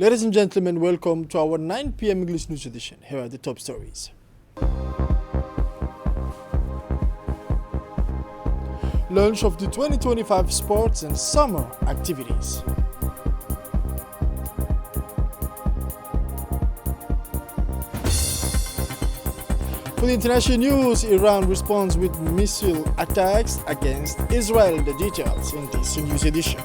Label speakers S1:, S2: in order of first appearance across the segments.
S1: Ladies and gentlemen, welcome to our 9 p.m. English News Edition. Here are the top stories. Launch of the 2025 sports and summer activities. For the international news, Iran responds with missile attacks against Israel. The details in this news edition.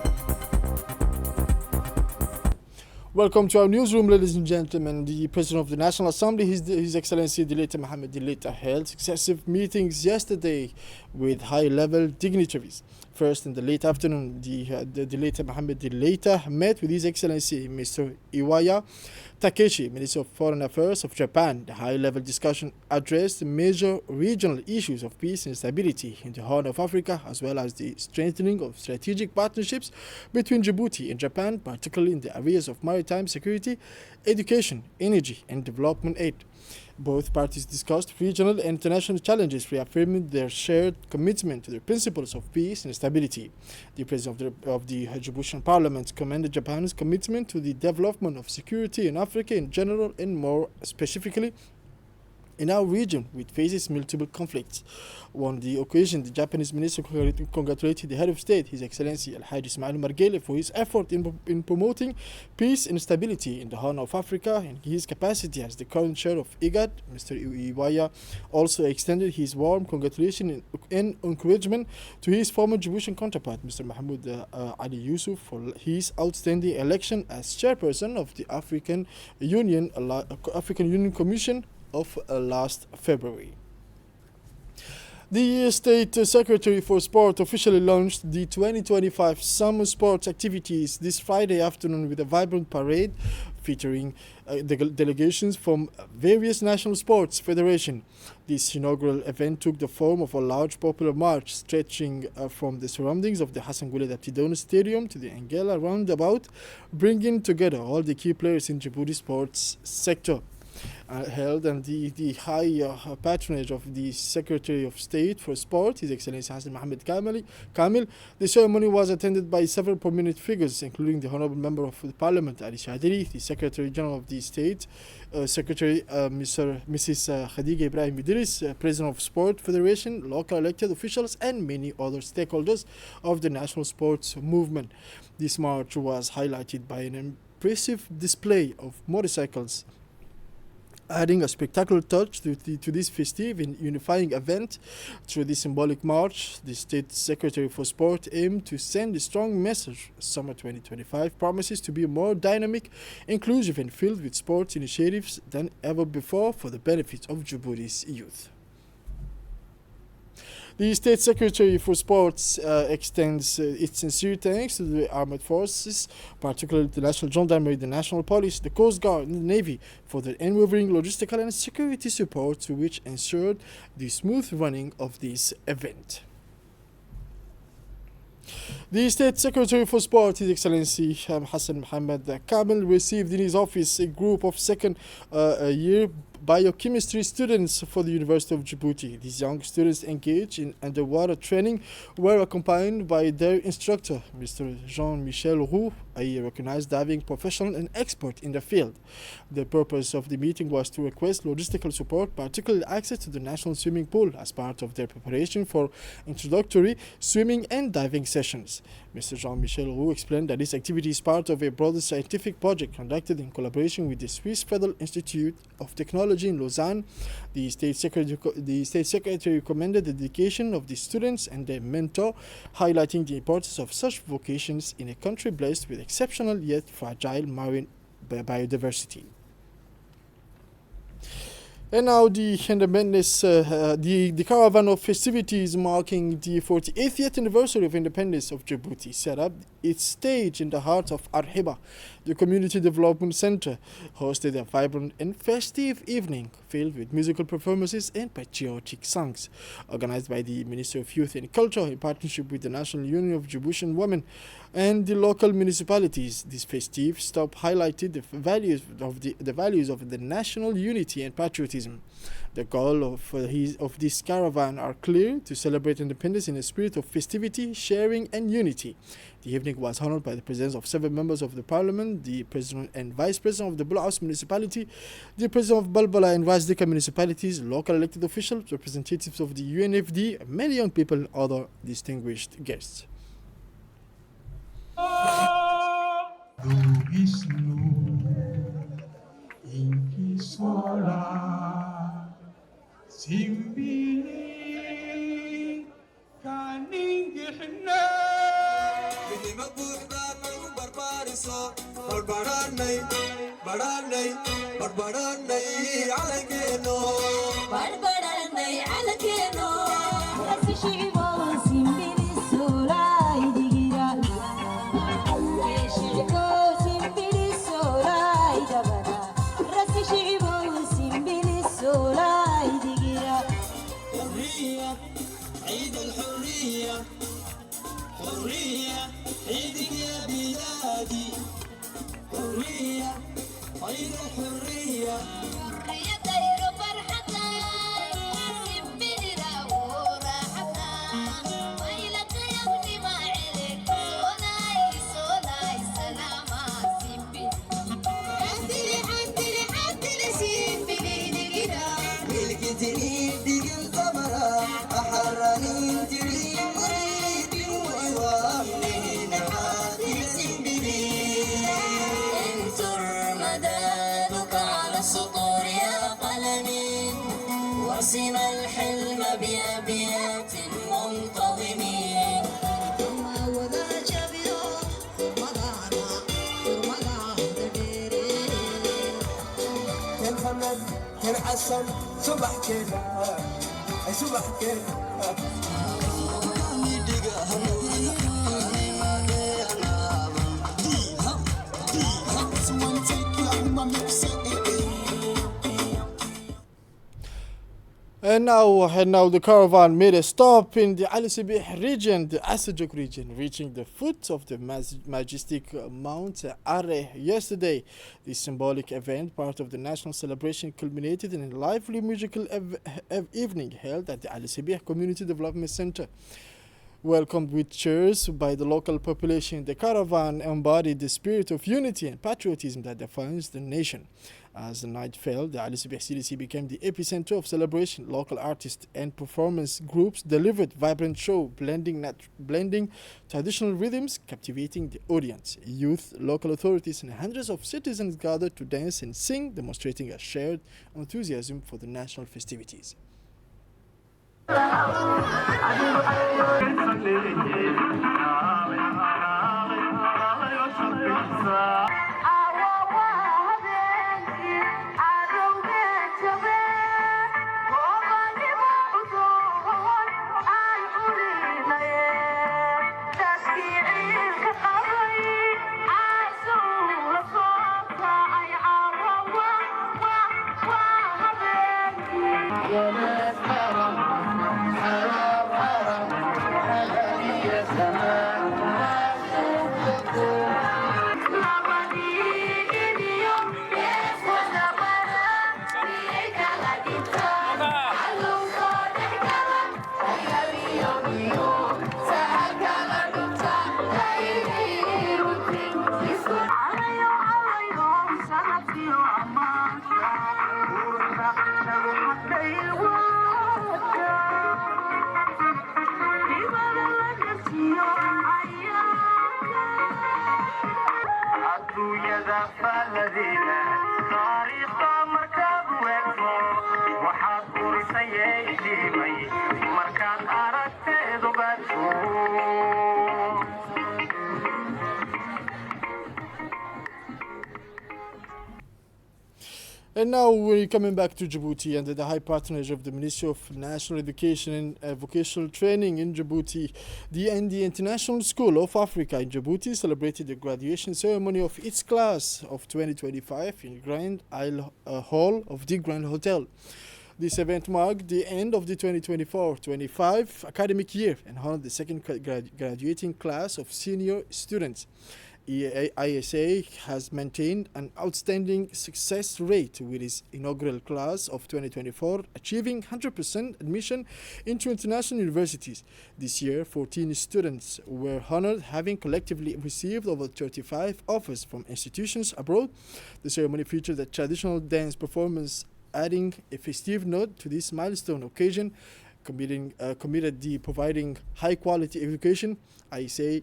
S1: Welcome to our newsroom, ladies and gentlemen. The President of the National Assembly, His Excellency Dileita Mohammed Dileita, held successive meetings yesterday with high-level dignitaries. First, in the late afternoon, the Dileita Mohammed Dileita met with His Excellency Mr. Iwaya Takeshi, Minister of Foreign Affairs of Japan. The high-level discussion addressed major regional issues of peace and stability in the Horn of Africa, as well as the strengthening of strategic partnerships between Djibouti and Japan, particularly in the areas of maritime security, education, energy, and development aid. Both parties discussed regional and international challenges, reaffirming their shared commitment to the principles of peace and stability. The President of the Djiboutian Parliament commended Japan's commitment to the development of security in Africa in general and more specifically in our region, which faces multiple conflicts. On the occasion, the Japanese minister congratulated the head of state, His Excellency Al-Hajj Ismail Margele, for his effort in promoting peace and stability in the Horn of Africa and his capacity as the current chair of IGAD. Mr. Iwaya also extended his warm congratulations and encouragement to his former Djiboutian counterpart, Mr. Mahmoud Ali Yusuf, for his outstanding election as chairperson of the African Union Commission of last February. The State Secretary for Sport officially launched the 2025 summer sports activities this Friday afternoon with a vibrant parade featuring delegations from various national sports federations. This inaugural event took the form of a large popular march stretching from the surroundings of the Hassan Guled Abtidoune Stadium to the Angela roundabout, bringing together all the key players in Djibouti sports sector. Held under the high patronage of the Secretary of State for Sport, His Excellency Hassan Mohammed Kamil. The ceremony was attended by several prominent figures, including the Honorable Member of the Parliament, Ali Shadiri, the Secretary General of the State, Secretary Mrs. Khadija Ibrahim Idris, President of Sport Federation, local elected officials, and many other stakeholders of the national sports movement. This march was highlighted by an impressive display of motorcycles, adding a spectacular touch to this festive and unifying event. Through this symbolic march, the State Secretary for Sport aimed to send a strong message. Summer 2025 promises to be more dynamic, inclusive, and filled with sports initiatives than ever before for the benefit of Djibouti's youth. The State Secretary for Sports extends its sincere thanks to the armed forces, particularly the National Gendarmerie, the National Police, the Coast Guard, and the Navy, for their unwavering logistical and security support, which ensured the smooth running of this event. The State Secretary for Sport, His Excellency Hassan Mohammed Kamil, received in his office a group of second-year biochemistry students for the University of Djibouti. These young students engaged in underwater training were accompanied by their instructor, Mr. Jean-Michel Roux, a recognized diving professional and expert in the field. The purpose of the meeting was to request logistical support, particularly access to the national swimming pool, as part of their preparation for introductory swimming and diving sessions. Mr. Jean-Michel Roux explained that this activity is part of a broader scientific project conducted in collaboration with the Swiss Federal Institute of Technology in Lausanne. The State Secretary commended the dedication of the students and their mentor, highlighting the importance of such vocations in a country blessed with exceptional yet fragile marine biodiversity. And now the independence, the caravan of festivities marking the 48th anniversary of independence of Djibouti set up its stage in the heart of Arhiba. The Community Development Center hosted a vibrant and festive evening filled with musical performances and patriotic songs. Organized by the Ministry of Youth and Culture in partnership with the National Union of Djiboutian Women and the local municipalities, this festive stop highlighted the values of the national unity and patriotism. The goal of this caravan are clear: to celebrate independence in a spirit of festivity, sharing, and unity. The evening was honored by the presence of 7 members of the parliament, the president and vice president of the Bulaus municipality, the president of Balbala and Razdika municipalities, local elected officials, representatives of the UNFD, many young people, and other distinguished guests.
S2: وارسم الحلم بأبيات منتظمين ثم وذا جبيو مضانا ورمضان ديرين كان محمد كان حسن صبح كيف أي صبح كيف
S1: And now the caravan made a stop in the Ali Sibih region, the Asajuk region, reaching the foot of the majestic Mount Areh yesterday. This symbolic event, part of the national celebration, culminated in a lively musical evening held at the Ali Sibih Community Development Center. Welcomed with cheers by the local population, the caravan embodied the spirit of unity and patriotism that defines the nation. As the night fell, the Ali Sibih CDC became the epicenter of celebration. Local artists and performance groups delivered vibrant show, blending traditional rhythms, captivating the audience. Youth, local authorities, and hundreds of citizens gathered to dance and sing, demonstrating a shared enthusiasm for the national festivities. And now we're coming back to Djibouti under the high patronage of the Ministry of National Education and Vocational Training in Djibouti. The International School of Africa in Djibouti celebrated the graduation ceremony of its class of 2025 in Grand Isle Hall of the Grand Hotel. This event marked the end of the 2024-25 academic year and honored the second graduating class of senior students. ISA has maintained an outstanding success rate with its inaugural class of 2024 achieving 100% admission into international universities. This year, 14 students were honored, having collectively received over 35 offers from institutions abroad. The ceremony featured a traditional dance performance, adding a festive note to this milestone occasion. Committed the providing high-quality education, ISA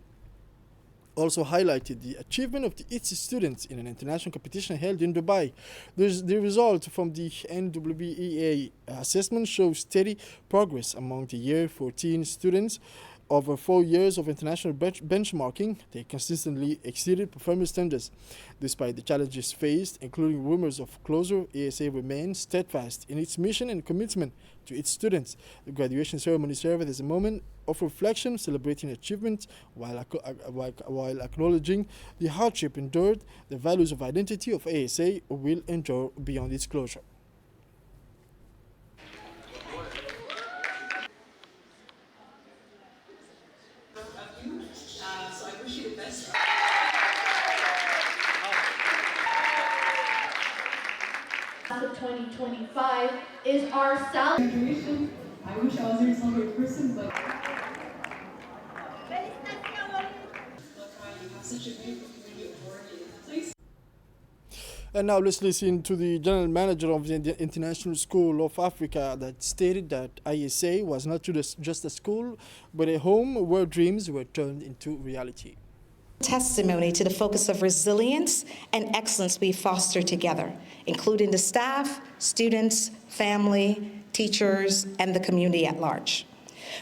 S1: also highlighted the achievement of its students in an international competition held in Dubai. The result from the NWEA assessment shows steady progress among the year 14 students. Over 4 years of international benchmarking, they consistently exceeded performance standards. Despite the challenges faced, including rumors of closure, ASA remains steadfast in its mission and commitment to its students. The graduation ceremony served as a moment of reflection, celebrating achievements while acknowledging the hardship endured. The values of identity of ASA will endure beyond its closure.
S3: So I wish you the best.
S4: Class of 2025 is our
S3: Graduation. I wish I was here to celebrate in person, but you have such a beautiful community of work. Please.
S1: And now let's listen to the general manager of the International School of Africa that stated that ISA was not just a school, but a home where dreams were turned into reality.
S5: Testimony to the focus of resilience and excellence we foster together, including the staff, students, family, teachers, and the community at large.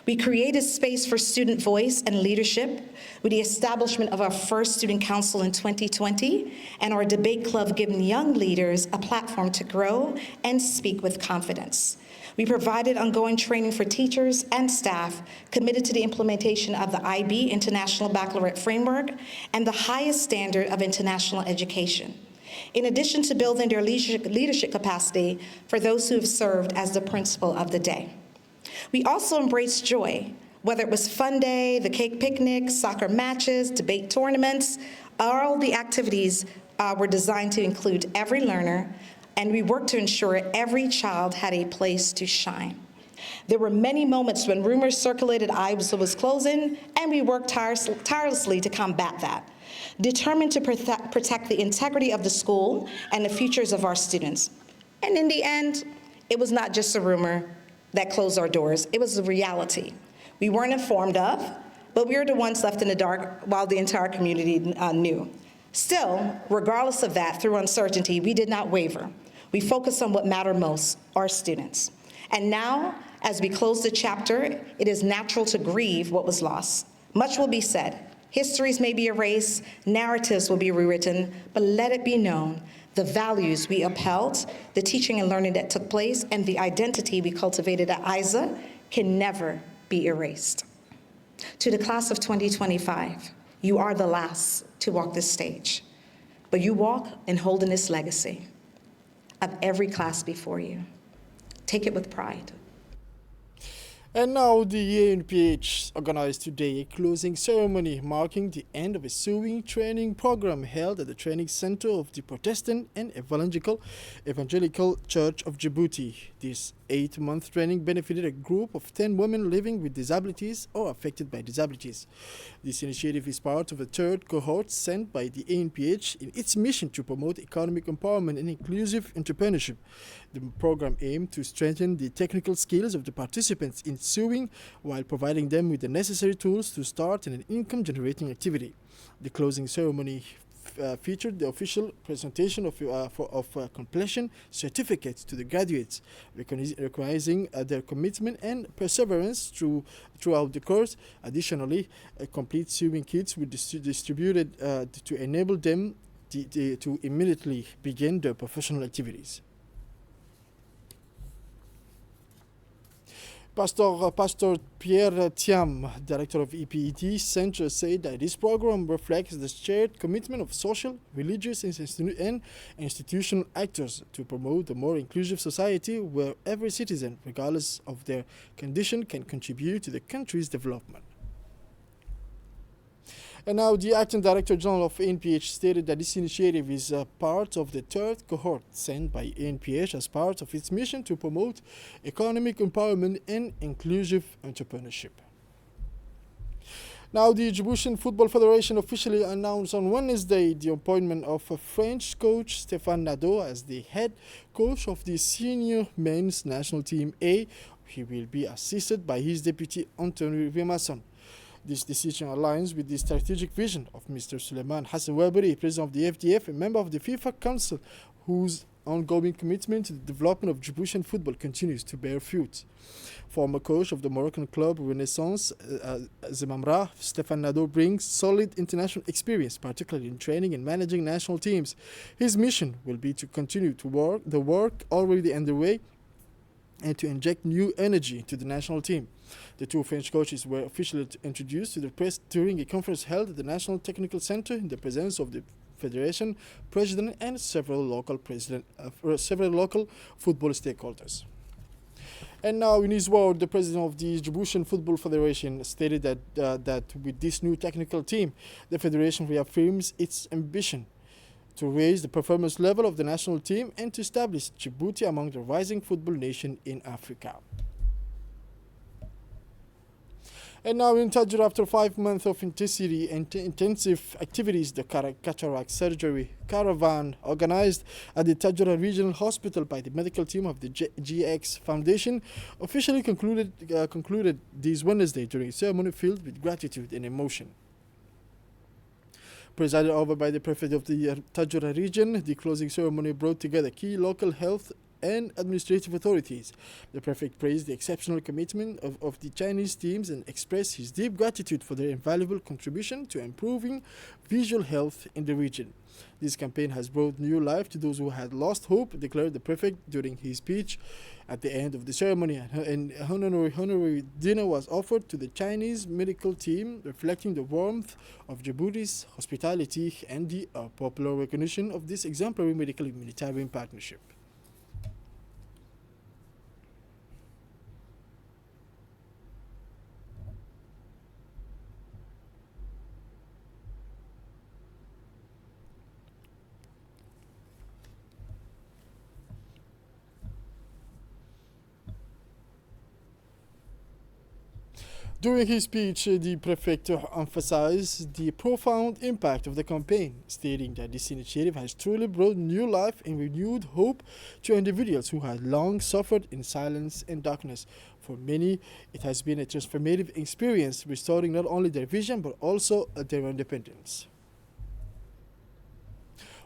S5: We created space for student voice and leadership with the establishment of our first student council in 2020 and our debate club, giving young leaders a platform to grow and speak with confidence. We provided ongoing training for teachers and staff committed to the implementation of the IB International Baccalaureate Framework and the highest standard of international education, in addition to building their leadership capacity for those who have served as the principal of the day. We also embraced joy, whether it was Fun Day, the cake picnic, soccer matches, debate tournaments. All the activities were designed to include every learner, and we worked to ensure every child had a place to shine. There were many moments when rumors circulated ISA was closing, and we worked tirelessly to combat that, determined to protect the integrity of the school and the futures of our students. And in the end, it was not just a rumor that closed our doors, it was a reality. We weren't informed of, but we were the ones left in the dark while the entire community knew. Still, regardless of that, through uncertainty, we did not waver. We focused on what mattered most, our students. And now, as we close the chapter, it is natural to grieve what was lost. Much will be said. Histories may be erased, narratives will be rewritten, but let it be known, the values we upheld, the teaching and learning that took place, and the identity we cultivated at ISA can never be erased. To the class of 2025, you are the last to walk this stage, but you walk in holding this legacy of every class before you. Take it with pride.
S1: And now the ANPH organized today a closing ceremony marking the end of a sewing training program held at the training center of the Protestant and Evangelical Church of Djibouti. This 8-month training benefited a group of 10 women living with disabilities or affected by disabilities. This initiative is part of a third cohort sent by the ANPH in its mission to promote economic empowerment and inclusive entrepreneurship. The program aimed to strengthen the technical skills of the participants in sewing while providing them with the necessary tools to start an income-generating activity. The closing ceremony featured the official presentation of completion certificates to the graduates, recognizing their commitment and perseverance throughout the course. Additionally, complete sewing kits were distributed to enable them to immediately begin their professional activities. Pastor Pierre Thiam, director of EPET Center, said that this program reflects the shared commitment of social, religious, and institutional actors to promote a more inclusive society where every citizen, regardless of their condition, can contribute to the country's development. And now the acting director general of ANPH stated that this initiative is a part of the third cohort sent by ANPH as part of its mission to promote economic empowerment and inclusive entrepreneurship. Now, the Djiboutian Football Federation officially announced on Wednesday the appointment of a French coach, Stéphane Nadeau, as the head coach of the senior men's national team A. He will be assisted by his deputy, Anthony Rimasson. This decision aligns with the strategic vision of Mr. Suleiman Hassan Waberi, president of the FDF and member of the FIFA Council, whose ongoing commitment to the development of Djiboutian football continues to bear fruit. Former coach of the Moroccan club Renaissance, Zemamra, Stéphane Nadeau brings solid international experience, particularly in training and managing national teams. His mission will be to continue to the work already underway and to inject new energy into the national team. The two French coaches were officially introduced to the press during a conference held at the National Technical Center in the presence of the Federation President and several local football stakeholders. And now, in his word, the president of the Djiboutian Football Federation stated that with this new technical team, the federation reaffirms its ambition to raise the performance level of the national team and to establish Djibouti among the rising football nations in Africa. And now in Tadjour, after 5 months of intensive activities, the cataract surgery caravan organized at the Tadjour Regional Hospital by the medical team of the GX Foundation officially concluded this Wednesday during a ceremony filled with gratitude and emotion. Presided over by the prefect of the Tadjour region, the closing ceremony brought together key local health and administrative authorities. The prefect praised the exceptional commitment of the Chinese teams and expressed his deep gratitude for their invaluable contribution to improving visual health in the region. This campaign has brought new life to those who had lost hope, declared the prefect during his speech. At the end of the ceremony, an honorary dinner was offered to the Chinese medical team, reflecting the warmth of Djibouti's hospitality and the popular recognition of this exemplary medical humanitarian partnership. During his speech, the prefect emphasized the profound impact of the campaign, stating that this initiative has truly brought new life and renewed hope to individuals who had long suffered in silence and darkness. For many, it has been a transformative experience, restoring not only their vision but also their independence.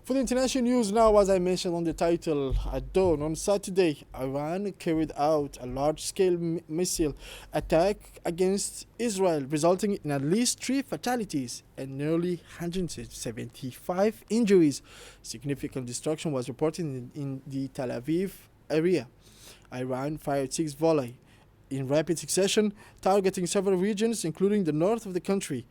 S1: For the international news now, as I mentioned on the title, at dawn on Saturday, Iran carried out a large-scale missile attack against Israel, resulting in at least 3 fatalities and nearly 175 injuries. Significant destruction was reported in the Tel Aviv area. Iran fired 6 volleys in rapid succession, targeting several regions, including the north of the country.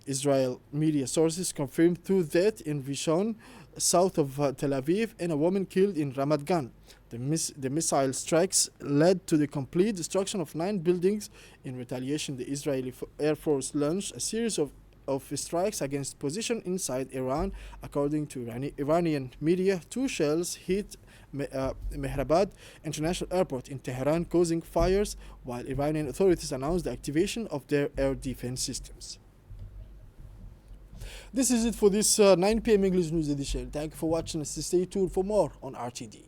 S1: Israel media sources confirmed 2 deaths in Rishon, south of Tel Aviv, and a woman killed in Ramat Gan. The missile strikes led to the complete destruction of 9 buildings. In retaliation, the Israeli Air Force launched a series of strikes against positions inside Iran. According to Iranian media, 2 shells hit Mehrabad International Airport in Tehran, causing fires, while Iranian authorities announced the activation of their air defense systems. This is it for this 9 p.m. English News edition. Thank you for watching. Stay tuned for more on RTD.